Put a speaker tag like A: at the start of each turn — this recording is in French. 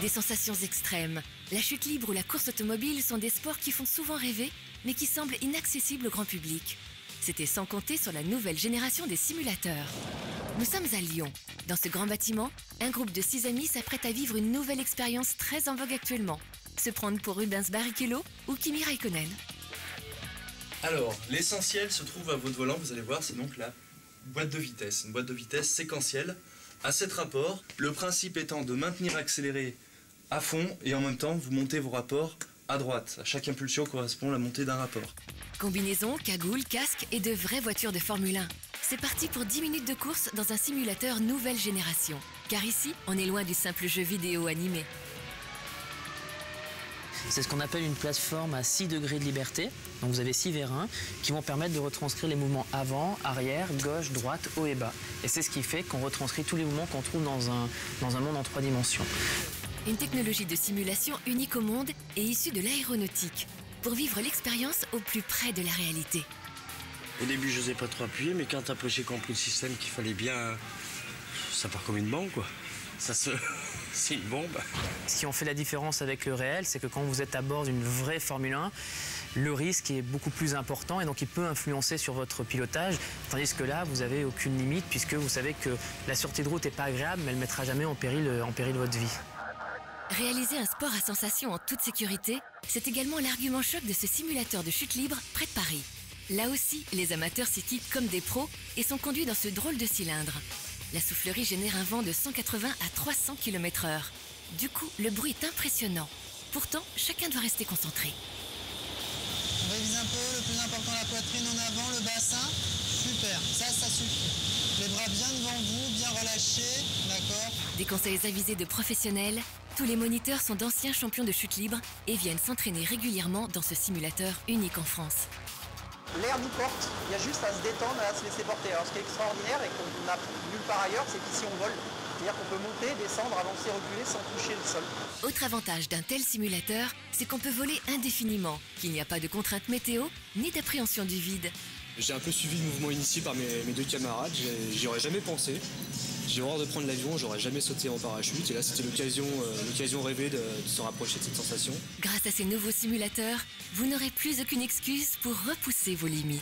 A: Des sensations extrêmes. La chute libre ou la course automobile sont des sports qui font souvent rêver, mais qui semblent inaccessibles au grand public. C'était sans compter sur la nouvelle génération des simulateurs. Nous sommes à Lyon. Dans ce grand bâtiment, un groupe de 6 amis s'apprête à vivre une nouvelle expérience très en vogue actuellement. Se prendre pour Rubens Barrichello ou Kimi Raikkonen.
B: Alors, l'essentiel se trouve à votre volant, vous allez voir, c'est donc la boîte de vitesse. Une boîte de vitesse séquentielle à 7 rapports. Le principe étant de maintenir accéléré à fond et en même temps, vous montez vos rapports à droite. À chaque impulsion correspond la montée d'un rapport.
A: Combinaison, cagoule, casque et de vraies voitures de Formule 1. C'est parti pour 10 minutes de course dans un simulateur nouvelle génération. Car ici, on est loin du simple jeu vidéo animé.
C: C'est ce qu'on appelle une plateforme à 6 degrés de liberté. Donc vous avez 6 vérins qui vont permettre de retranscrire les mouvements avant, arrière, gauche, droite, haut et bas. Et c'est ce qui fait qu'on retranscrit tous les mouvements qu'on trouve dans un monde en 3 dimensions.
A: Une technologie de simulation unique au monde et issue de l'aéronautique, pour vivre l'expérience au plus près de la réalité.
D: Au début, je n'osais pas trop appuyer, mais quand après j'ai compris le système qu'il fallait bien... Ça part comme une bombe, quoi. C'est une bombe.
C: Ce qui en fait la différence avec le réel, c'est que quand vous êtes à bord d'une vraie Formule 1, le risque est beaucoup plus important et donc il peut influencer sur votre pilotage. Tandis que là, vous n'avez aucune limite puisque vous savez que la sûreté de route n'est pas agréable, mais elle ne mettra jamais en péril votre vie.
A: Réaliser un sport à sensation en toute sécurité, c'est également l'argument choc de ce simulateur de chute libre près de Paris. Là aussi, les amateurs s'équipent comme des pros et sont conduits dans ce drôle de cylindre. La soufflerie génère un vent de 180 à 300 km/h. Du coup, le bruit est impressionnant. Pourtant, chacun doit rester concentré.
E: On révise un peu, le plus important, la poitrine en avant, le bassin. Super, ça suffit. Les bras bien devant vous, bien relâchés, d'accord?
A: Des conseils avisés de professionnels, tous les moniteurs sont d'anciens champions de chute libre et viennent s'entraîner régulièrement dans ce simulateur unique en France.
F: L'air nous porte, il y a juste à se détendre et à se laisser porter. Alors ce qui est extraordinaire et qu'on n'a nulle part ailleurs, c'est qu'ici on vole. C'est-à-dire qu'on peut monter, descendre, avancer, reculer sans toucher le sol.
A: Autre avantage d'un tel simulateur, c'est qu'on peut voler indéfiniment, qu'il n'y a pas de contraintes météo ni d'appréhension du vide.
G: J'ai un peu suivi le mouvement initié par mes 2 camarades, j'y aurais jamais pensé. J'ai horreur de prendre l'avion, j'aurais jamais sauté en parachute et là c'était l'occasion rêvée de se rapprocher de cette sensation.
A: Grâce à ces nouveaux simulateurs, vous n'aurez plus aucune excuse pour repousser vos limites.